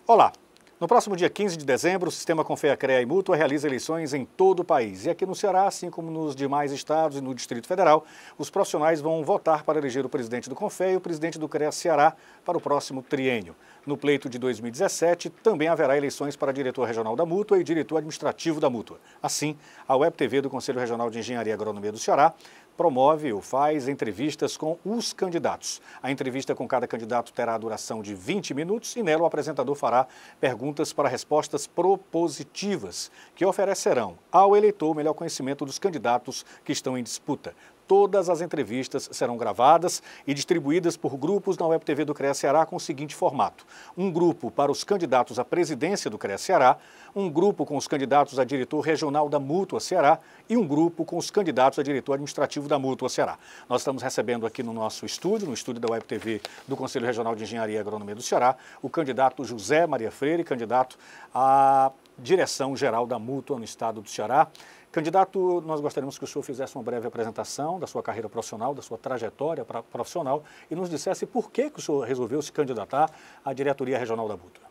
Olá! No próximo dia 15 de dezembro, o Sistema Confea-CREA e Mútua realiza eleições em todo o país. E aqui no Ceará, assim como nos demais estados e no Distrito Federal, os profissionais vão votar para eleger o presidente do Confea e o presidente do CREA Ceará para o próximo triênio. No pleito de 2017, também haverá eleições para diretor regional da Mútua e diretor administrativo da Mútua. Assim, a Web TV do Conselho Regional de Engenharia e Agronomia do Ceará promove ou faz entrevistas com os candidatos. A entrevista com cada candidato terá a duração de 20 minutos e nela o apresentador fará perguntas para respostas propositivas, que oferecerão ao eleitor o melhor conhecimento dos candidatos que estão em disputa. Todas as entrevistas serão gravadas e distribuídas por grupos na Web TV do CREA Ceará com o seguinte formato: um grupo para os candidatos à presidência do CREA Ceará, um grupo com os candidatos a diretor regional da Mútua Ceará e um grupo com os candidatos a diretor administrativo da Mútua Ceará. Nós estamos recebendo aqui no nosso estúdio, no estúdio da Web TV do Conselho Regional de Engenharia e Agronomia do Ceará, o candidato José Maria Freire, candidato à direção-geral da Mútua no estado do Ceará. Candidato, nós gostaríamos que o senhor fizesse uma breve apresentação da sua carreira profissional, da sua trajetória profissional e nos dissesse por que o senhor resolveu se candidatar à diretoria regional da Mútua.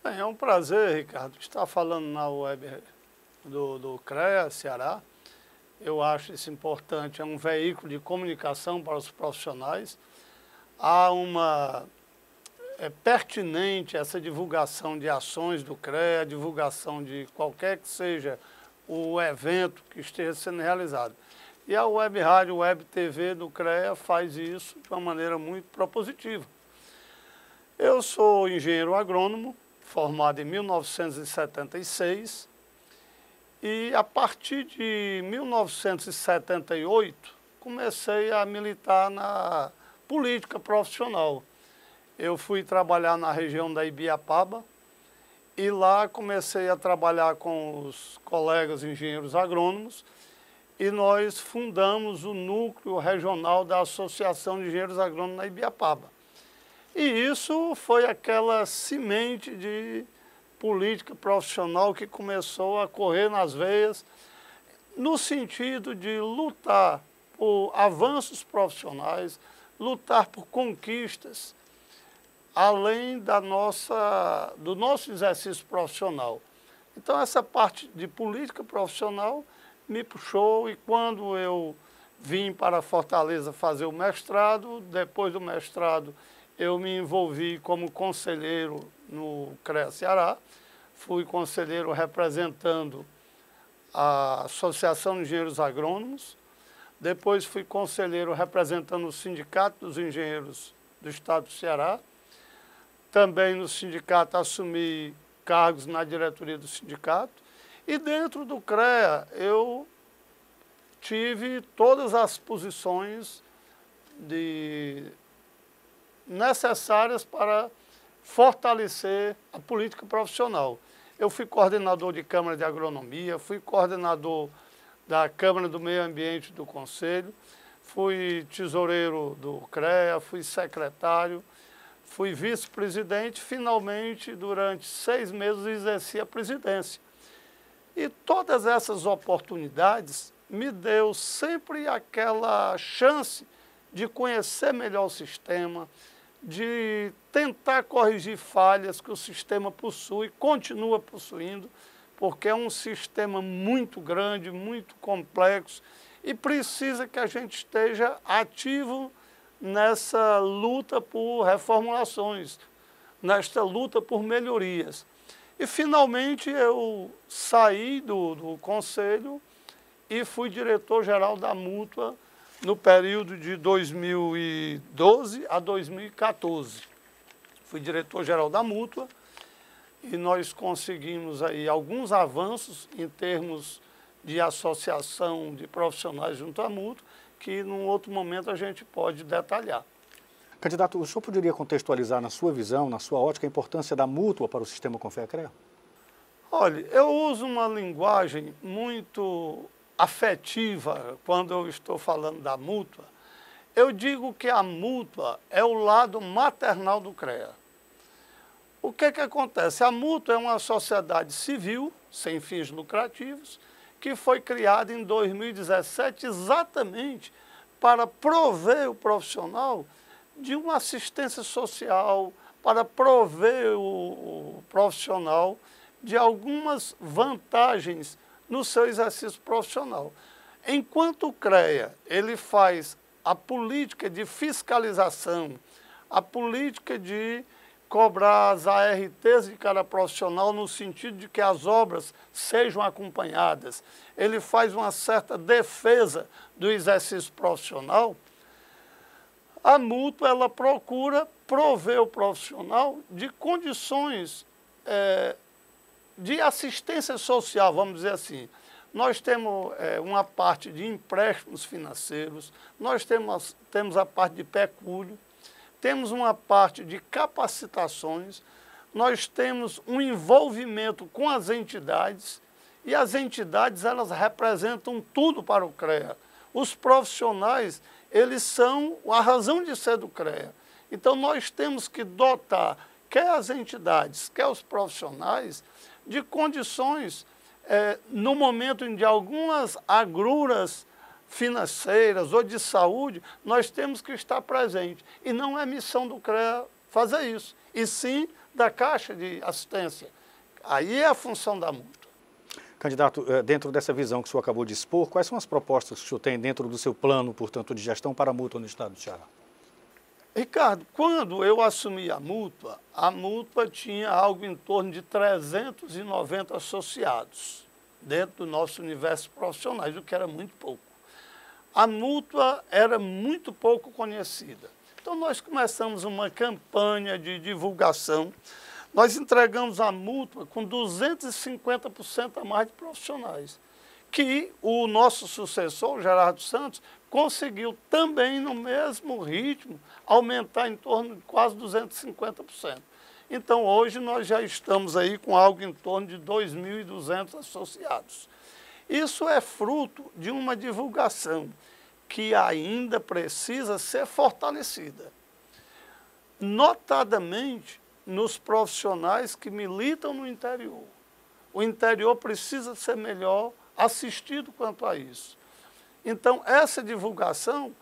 Bem, é um prazer, Ricardo, estar falando na web do CREA Ceará. Eu acho isso importante, é um veículo de comunicação para os profissionais. É pertinente essa divulgação de ações do CREA, a divulgação de qualquer que seja o evento que esteja sendo realizado. E a Web Rádio, Web TV do CREA faz isso de uma maneira muito propositiva. Eu sou engenheiro agrônomo, formado em 1976, e a partir de 1978 comecei a militar na política profissional. Eu fui trabalhar na região da Ibiapaba, e lá comecei a trabalhar com os colegas engenheiros agrônomos e nós fundamos o núcleo regional da Associação de Engenheiros Agrônomos na Ibiapaba. E isso foi aquela semente de política profissional que começou a correr nas veias no sentido de lutar por avanços profissionais, lutar por conquistas, além do nosso exercício profissional. Então, essa parte de política profissional me puxou e quando eu vim para Fortaleza fazer o mestrado, depois do mestrado eu me envolvi como conselheiro no CREA Ceará, fui conselheiro representando a Associação de Engenheiros Agrônomos, depois fui conselheiro representando o Sindicato dos Engenheiros do Estado do Ceará. Também no sindicato assumi cargos na diretoria do sindicato e dentro do CREA eu tive todas as posições necessárias para fortalecer a política profissional. Eu fui coordenador de Câmara de Agronomia, fui coordenador da Câmara do Meio Ambiente do Conselho, fui tesoureiro do CREA, fui secretário, fui vice-presidente, finalmente, durante 6 meses, exerci a presidência. E todas essas oportunidades me deu sempre aquela chance de conhecer melhor o sistema, de tentar corrigir falhas que o sistema possui, continua possuindo, porque é um sistema muito grande, muito complexo e precisa que a gente esteja ativo nessa luta por reformulações, nesta luta por melhorias. E, finalmente, eu saí do conselho e fui diretor-geral da Mútua no período de 2012 a 2014. Fui diretor-geral da Mútua e nós conseguimos aí alguns avanços em termos de associação de profissionais junto à Mútua, que num outro momento a gente pode detalhar. Candidato, o senhor poderia contextualizar na sua visão, na sua ótica, a importância da Mútua para o sistema Confea-CREA? Olha, eu uso uma linguagem muito afetiva quando eu estou falando da Mútua. Eu digo que a Mútua é o lado maternal do CREA. O que acontece? A Mútua é uma sociedade civil, sem fins lucrativos, que foi criada em 2017 exatamente para prover o profissional de uma assistência social, para prover o profissional de algumas vantagens no seu exercício profissional. Enquanto o CREA ele faz a política de fiscalização, a política de cobrar as ARTs de cada profissional no sentido de que as obras sejam acompanhadas, ele faz uma certa defesa do exercício profissional, a mútua ela procura prover o profissional de condições de assistência social, vamos dizer assim. Nós temos uma parte de empréstimos financeiros, nós temos a parte de pecúlio, temos uma parte de capacitações, nós temos um envolvimento com as entidades, e as entidades elas representam tudo para o CREA. Os profissionais, eles são a razão de ser do CREA. Então nós temos que dotar, quer as entidades, quer os profissionais, de condições, no momento em que algumas agruras financeiras ou de saúde, nós temos que estar presentes. E não é missão do CREA fazer isso, e sim da Caixa de Assistência. Aí é a função da mútua. Candidato, dentro dessa visão que o senhor acabou de expor, quais são as propostas que o senhor tem dentro do seu plano, portanto, de gestão para a mútua no estado do Ceará? Ricardo, quando eu assumi a mútua tinha algo em torno de 390 associados dentro do nosso universo profissional, o que era muito pouco. A mútua era muito pouco conhecida. Então nós começamos uma campanha de divulgação, nós entregamos a mútua com 250% a mais de profissionais, que o nosso sucessor, o Gerardo Santos, conseguiu também, no mesmo ritmo, aumentar em torno de quase 250%. Então, hoje, nós já estamos aí com algo em torno de 2.200 associados. Isso é fruto de uma divulgação que ainda precisa ser fortalecida, notadamente nos profissionais que militam no interior. O interior precisa ser melhor assistido quanto a isso. Então, essa divulgação,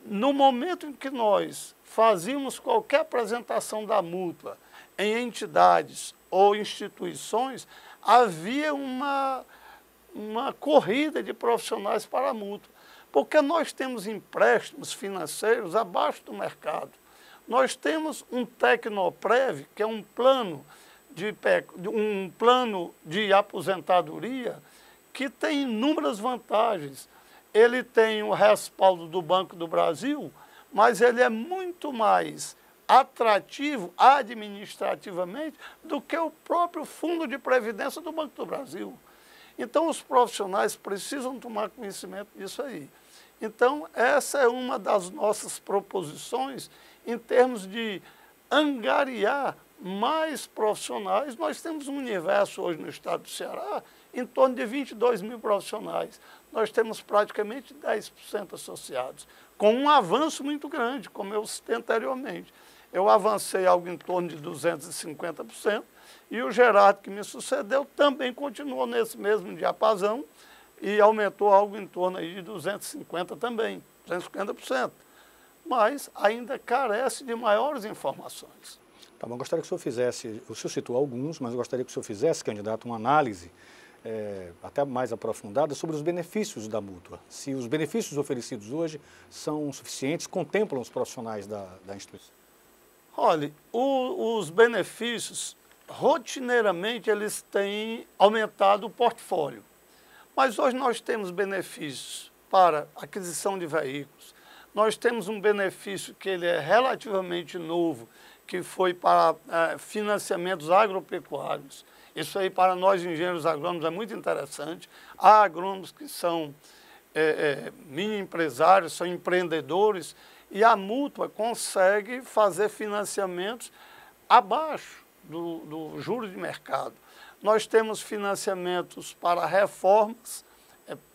no momento em que nós fazíamos qualquer apresentação da mútua em entidades ou instituições, havia uma corrida de profissionais para a mútua, porque nós temos empréstimos financeiros abaixo do mercado. Nós temos um Tecnoprev, que é um plano de aposentadoria que tem inúmeras vantagens. Ele tem o respaldo do Banco do Brasil, mas ele é muito mais atrativo administrativamente do que o próprio Fundo de Previdência do Banco do Brasil. Então, os profissionais precisam tomar conhecimento disso aí. Então, essa é uma das nossas proposições em termos de angariar mais profissionais. Nós temos um universo hoje no estado do Ceará em torno de 22 mil profissionais. Nós temos praticamente 10% associados, com um avanço muito grande, como eu citei anteriormente. Eu avancei algo em torno de 250%, e o Gerardo, que me sucedeu, também continuou nesse mesmo diapasão e aumentou algo em torno aí de 250% também, 250%. Mas ainda carece de maiores informações. Tá bom, gostaria que o senhor fizesse, o senhor citou alguns, mas eu gostaria que o senhor fizesse, candidato, uma análise até mais aprofundada sobre os benefícios da mútua. Se os benefícios oferecidos hoje são suficientes, contemplam os profissionais da instituição. Olha, os benefícios, rotineiramente, eles têm aumentado o portfólio. Mas hoje nós temos benefícios para aquisição de veículos. Nós temos um benefício que ele é relativamente novo, que foi para financiamentos agropecuários. Isso aí para nós engenheiros agrônomos é muito interessante. Há agrônomos que são mini empresários, são empreendedores, e a mútua consegue fazer financiamentos abaixo do juro de mercado. Nós temos financiamentos para reformas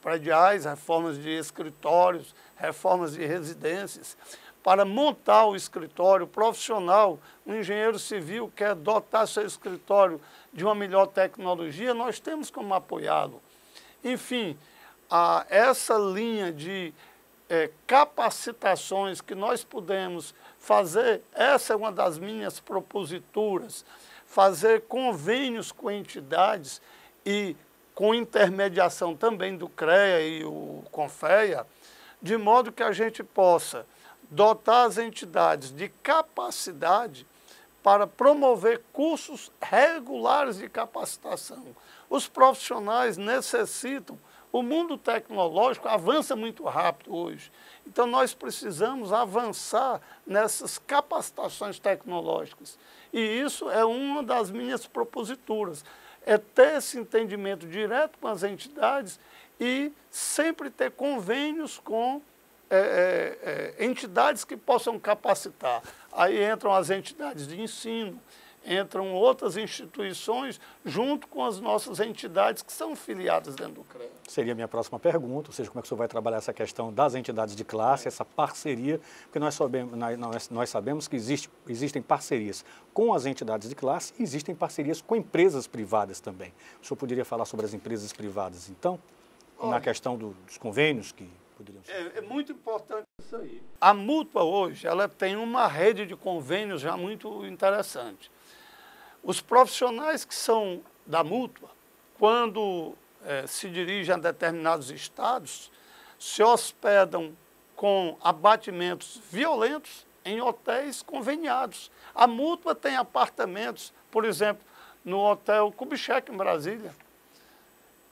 prediais, reformas de escritórios, reformas de residências. Para montar o escritório profissional, o engenheiro civil quer dotar seu escritório de uma melhor tecnologia, nós temos como apoiá-lo. Enfim, essa linha de capacitações que nós podemos fazer, essa é uma das minhas proposituras, fazer convênios com entidades e com intermediação também do CREA e o CONFEA, de modo que a gente possa dotar as entidades de capacidade para promover cursos regulares de capacitação. Os profissionais necessitam, o mundo tecnológico avança muito rápido hoje, então nós precisamos avançar nessas capacitações tecnológicas. E isso é uma das minhas proposituras, é ter esse entendimento direto com as entidades e sempre ter convênios com entidades que possam capacitar. Aí entram as entidades de ensino, entram outras instituições junto com as nossas entidades que são filiadas dentro do CREA. Seria a minha próxima pergunta, ou seja, como é que o senhor vai trabalhar essa questão das entidades de classe, essa parceria, porque nós sabemos que existem parcerias com as entidades de classe e existem parcerias com empresas privadas também. O senhor poderia falar sobre as empresas privadas, então, na questão dos convênios que poderiam ser? É muito importante isso aí. A Mútua hoje, ela tem uma rede de convênios já muito interessante. Os profissionais que são da Mútua, quando se dirigem a determinados estados, se hospedam com abatimentos violentos em hotéis conveniados. A Mútua tem apartamentos, por exemplo, no Hotel Kubitschek, em Brasília,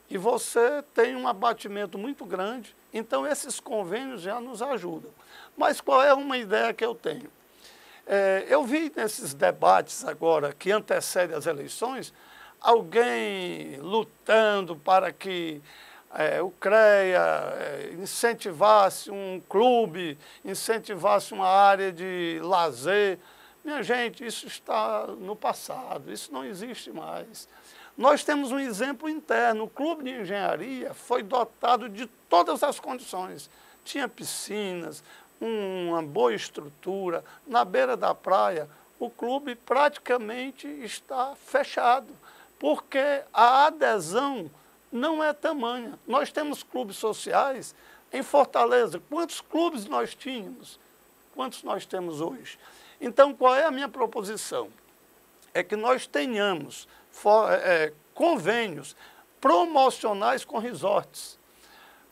e você tem um abatimento muito grande, então esses convênios já nos ajudam. Mas qual é uma ideia que eu tenho? Eu vi nesses debates agora que antecedem as eleições, alguém lutando para que o CREA incentivasse um clube, incentivasse uma área de lazer. Minha gente, isso está no passado, isso não existe mais. Nós temos um exemplo interno, o Clube de Engenharia foi dotado de todas as condições. Tinha piscinas, uma boa estrutura, na beira da praia, o clube praticamente está fechado, porque a adesão não é tamanha. Nós temos clubes sociais em Fortaleza. Quantos clubes nós tínhamos? Quantos nós temos hoje? Então, qual é a minha proposição? É que nós tenhamos convênios promocionais com resorts,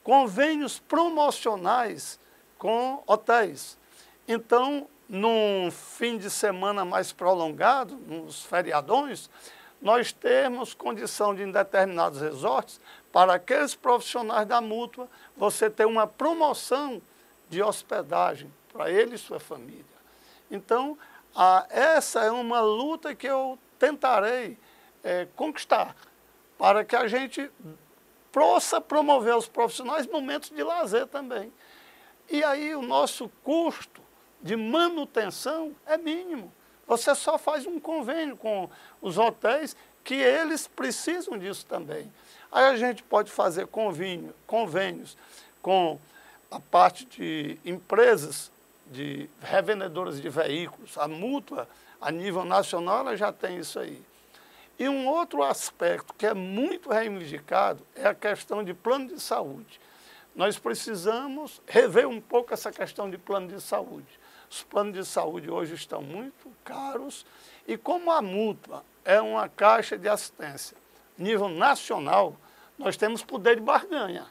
convênios promocionais com hotéis. Então, num fim de semana mais prolongado, nos feriadões, nós temos condição de, em determinados resorts, para aqueles profissionais da Mútua, você ter uma promoção de hospedagem para ele e sua família. Então, essa é uma luta que eu tentarei conquistar, para que a gente possa promover aos profissionais momentos de lazer também. E aí o nosso custo de manutenção é mínimo. Você só faz um convênio com os hotéis que eles precisam disso também. Aí a gente pode fazer convênios com a parte de empresas, de revendedoras de veículos. A Mútua, a nível nacional, ela já tem isso aí. E um outro aspecto que é muito reivindicado é a questão de plano de saúde. Nós precisamos rever um pouco essa questão de plano de saúde. Os planos de saúde hoje estão muito caros e como a Mútua é uma caixa de assistência nível nacional, nós temos poder de barganha.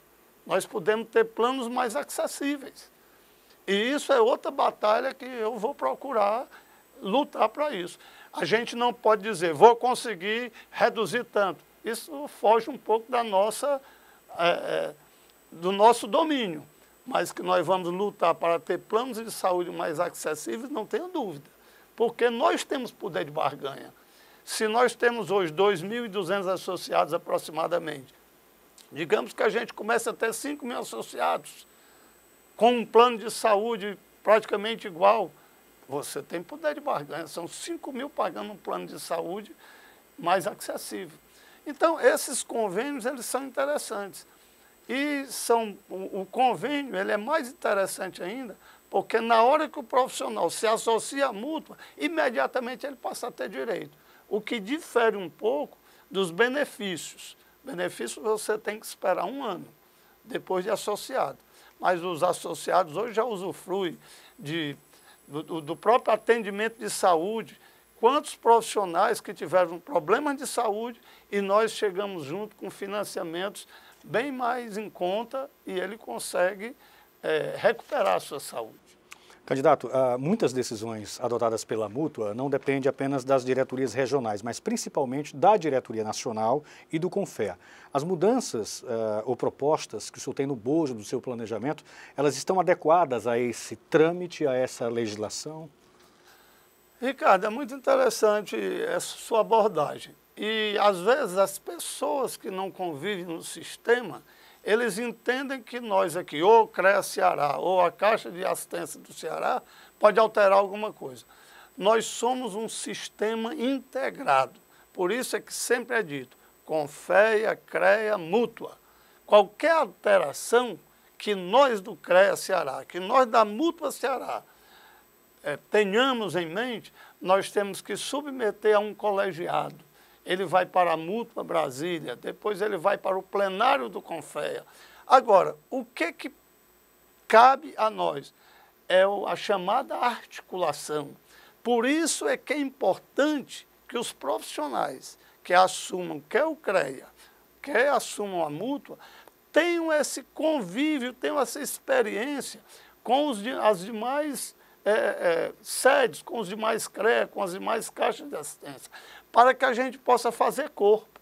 Nós podemos ter planos mais acessíveis. E isso é outra batalha que eu vou procurar lutar para isso. A gente não pode dizer, vou conseguir reduzir tanto. Isso foge um pouco da do nosso domínio, mas que nós vamos lutar para ter planos de saúde mais acessíveis, não tenho dúvida, porque nós temos poder de barganha. Se nós temos hoje 2.200 associados aproximadamente, digamos que a gente comece a ter 5.000 associados, com um plano de saúde praticamente igual, você tem poder de barganha, são 5.000 pagando um plano de saúde mais acessível. Então, esses convênios, eles são interessantes. E o convênio ele é mais interessante ainda, porque na hora que o profissional se associa à Mútua, imediatamente ele passa a ter direito. O que difere um pouco dos benefícios. Benefícios você tem que esperar 1 ano, depois de associado. mas os associados hoje já usufruem do próprio atendimento de saúde. Quantos profissionais que tiveram problemas de saúde e nós chegamos junto com financiamentos bem mais em conta e ele consegue recuperar a sua saúde. Candidato, muitas decisões adotadas pela Mútua não dependem apenas das diretorias regionais, mas principalmente da diretoria nacional e do CONFEA. As mudanças ou propostas que o senhor tem no bojo do seu planejamento, elas estão adequadas a esse trâmite, a essa legislação? Ricardo, é muito interessante essa sua abordagem. E, às vezes, as pessoas que não convivem no sistema, eles entendem que nós aqui, ou o CREA Ceará, ou a Caixa de Assistência do Ceará, pode alterar alguma coisa. Nós somos um sistema integrado. Por isso é que sempre é dito, CONFEA, CREA, Mútua. Qualquer alteração que nós do CREA Ceará, que nós da Mútua Ceará, tenhamos em mente, nós temos que submeter a um colegiado. Ele vai para a Mútua Brasília, depois ele vai para o plenário do CONFEA. Agora, o que cabe a nós? É a chamada articulação. Por isso é que é importante que os profissionais que assumam, quer o CREA, quer assumam a Mútua, tenham esse convívio, tenham essa experiência com as demais sedes, com os demais CREA, com as demais caixas de assistência, para que a gente possa fazer corpo.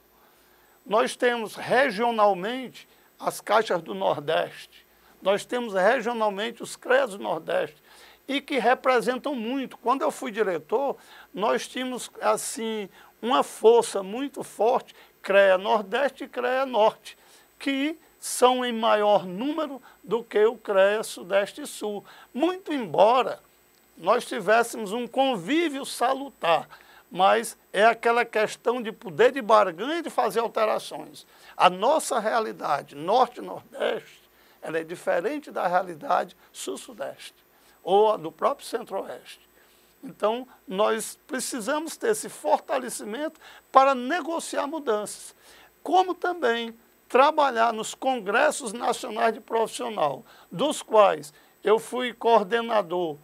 Nós temos regionalmente as caixas do Nordeste, nós temos regionalmente os CREAs do Nordeste, e que representam muito. Quando eu fui diretor, nós tínhamos assim uma força muito forte, CREA Nordeste e CREA Norte, que são em maior número do que o CREA Sudeste e Sul. Muito embora nós tivéssemos um convívio salutar, mas é aquela questão de poder de barganha e de fazer alterações. A nossa realidade Norte e Nordeste, ela é diferente da realidade Sul-Sudeste, ou a do próprio Centro-Oeste. Então, nós precisamos ter esse fortalecimento para negociar mudanças, como também trabalhar nos congressos nacionais de profissional, dos quais eu fui coordenador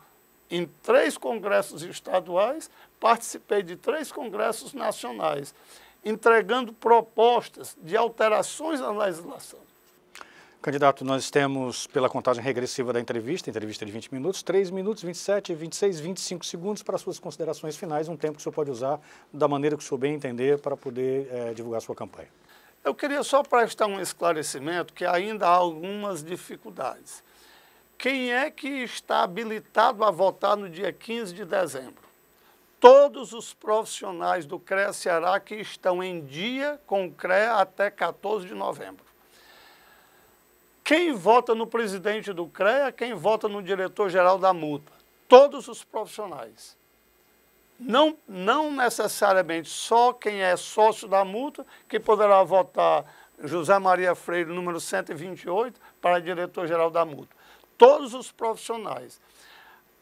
em 3 congressos estaduais, participei de 3 congressos nacionais, entregando propostas de alterações na legislação. Candidato, nós temos, pela contagem regressiva da entrevista de 20 minutos, 3 minutos, 27, 26, 25 segundos para suas considerações finais, um tempo que o senhor pode usar da maneira que o senhor bem entender para poder divulgar sua campanha. Eu queria só prestar um esclarecimento que ainda há algumas dificuldades. Quem é que está habilitado a votar no dia 15 de dezembro? Todos os profissionais do CREA Ceará que estão em dia com o CREA até 14 de novembro. Quem vota no presidente do CREA, quem vota no diretor-geral da Mútua? Todos os profissionais. Não necessariamente só quem é sócio da Mútua, que poderá votar José Maria Freire, número 128, para diretor-geral da Mútua. Todos os profissionais.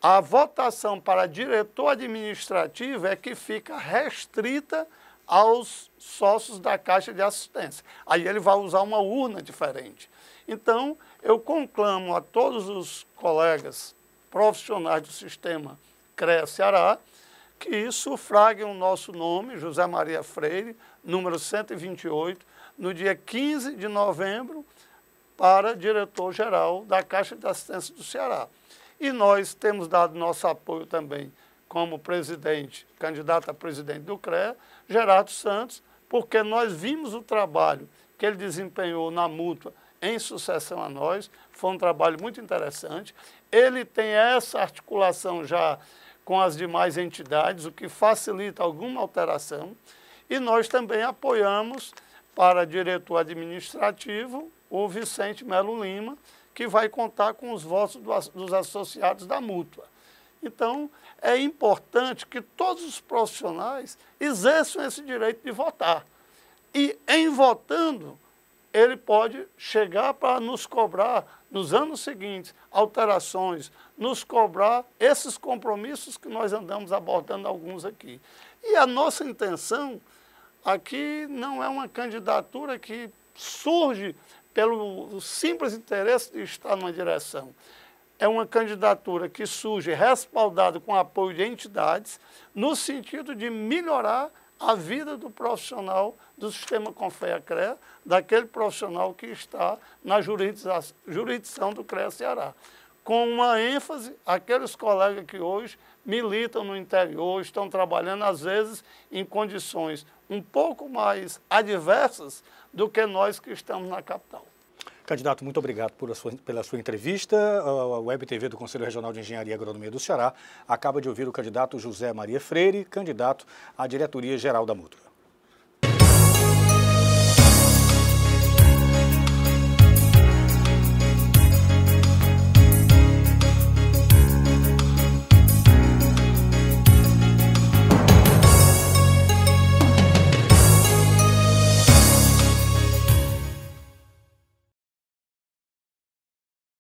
A votação para diretor administrativo é que fica restrita aos sócios da Caixa de Assistência. Aí ele vai usar uma urna diferente. Então, eu conclamo a todos os colegas profissionais do sistema CREA Ceará que sufraguem o nosso nome, José Maria Freire, número 128, no dia 15 de novembro, para diretor-geral da Caixa de Assistência do Ceará. E nós temos dado nosso apoio também como presidente, candidato a presidente do CREA, Gerardo Santos, porque nós vimos o trabalho que ele desempenhou na Mútua em sucessão a nós, foi um trabalho muito interessante. Ele tem essa articulação já com as demais entidades, o que facilita alguma alteração, e nós também apoiamos para diretor administrativo o Vicente Melo Lima, que vai contar com os votos dos associados da Mútua. Então, é importante que todos os profissionais exerçam esse direito de votar. E, em votando, ele pode chegar para nos cobrar, nos anos seguintes, alterações, nos cobrar esses compromissos que nós andamos abordando alguns aqui. E a nossa intenção aqui não é uma candidatura que surge pelo simples interesse de estar numa direção. É uma candidatura que surge respaldada com apoio de entidades, no sentido de melhorar a vida do profissional do sistema Confea-CREA, daquele profissional que está na jurisdição do CREA Ceará. Com uma ênfase, aqueles colegas que hoje militam no interior, estão trabalhando, às vezes, em condições um pouco mais adversas do que nós que estamos na capital. Candidato, muito obrigado pela sua entrevista. A Web TV do Conselho Regional de Engenharia e Agronomia do Ceará acaba de ouvir o candidato José Maria Freire, candidato à diretoria geral da Mútua.